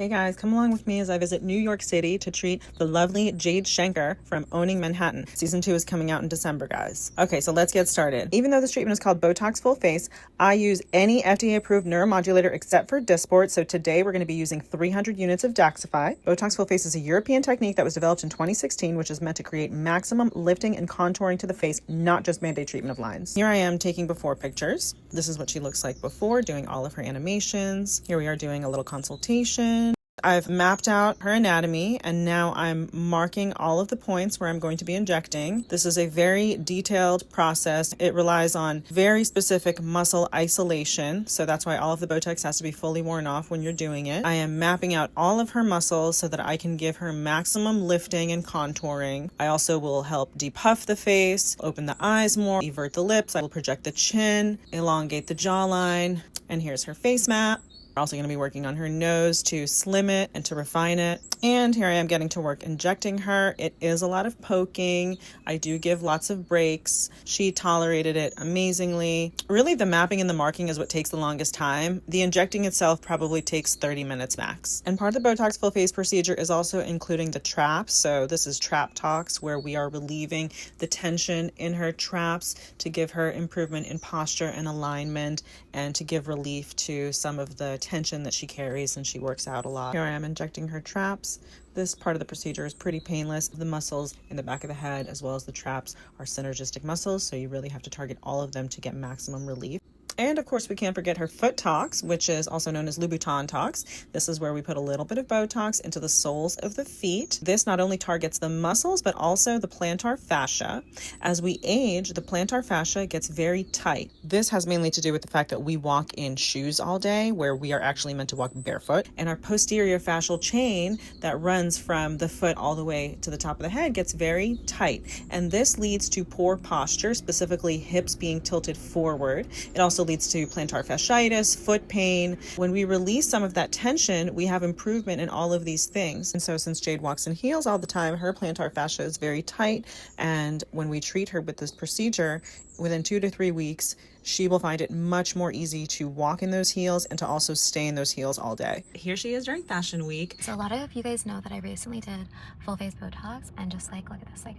Hey guys, come along with me as I visit New York City to treat the lovely Jade Schenker from Owning Manhattan. Season 2 is coming out in December, guys. Okay, so let's get started. Even though this treatment is called BOTOX Full Face, I use any FDA-approved neuromodulator except for Dysport. So today we're going to be using 300 units of Daxxify. BOTOX Full Face is a European technique that was developed in 2016, which is meant to create maximum lifting and contouring to the face, not just Band-Aid treatment of lines. Here I am taking before pictures. This is what she looks like before, doing all of her animations. Here we are doing a little consultation. I've mapped out her anatomy and now I'm marking all of the points where I'm going to be injecting. This is a very detailed process. It relies on very specific muscle isolation, so that's why all of the Botox has to be fully worn off when you're doing it. I am mapping out all of her muscles so that I can give her maximum lifting and contouring. I also will help depuff the face, open the eyes more, evert the lips. I will project the chin, elongate the jawline, and here's her face map. We're also going to be working on her nose to slim it and to refine it. And here I am getting to work injecting her. It is a lot of poking. I do give lots of breaks. She tolerated it amazingly. Really, the mapping and the marking is what takes the longest time. The injecting itself probably takes 30 minutes max. And part of the Botox Full Face procedure is also including the traps. So this is trap talks, where we are relieving the tension in her traps to give her improvement in posture and alignment and to give relief to some of the tension that she carries and she works out a lot. Here I am injecting her traps. This part of the procedure is pretty painless. The muscles in the back of the head as well as the traps are synergistic muscles, so you really have to target all of them to get maximum relief. And of course, we can't forget her foot tox, which is also known as Louboutin tox. This is where we put a little bit of Botox into the soles of the feet. This not only targets the muscles, but also the plantar fascia. As we age, the plantar fascia gets very tight. This has mainly to do with the fact that we walk in shoes all day, where we are actually meant to walk barefoot. And our posterior fascial chain that runs from the foot all the way to the top of the head gets very tight. And this leads to poor posture, specifically hips being tilted forward. It also leads to plantar fasciitis, foot pain. When we release some of that tension, we have improvement in all of these things. And so since Jade walks in heels all the time, her plantar fascia is very tight. And when we treat her with this procedure, within 2 to 3 weeks, she will find it much more easy to walk in those heels and to also stay in those heels all day. Here she is during fashion week. So a lot of you guys know that I recently did full face Botox, and just like, look at this, like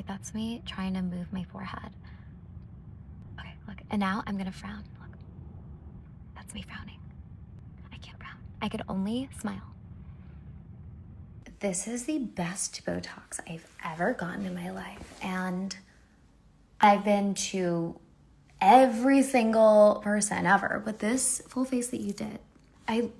that's me trying to move my forehead. Okay, look, and now I'm gonna frown. Look, that's me frowning. I can't frown. I could only smile. This is the best Botox I've ever gotten in my life, and I've been to every single person ever, but this full face that you did, I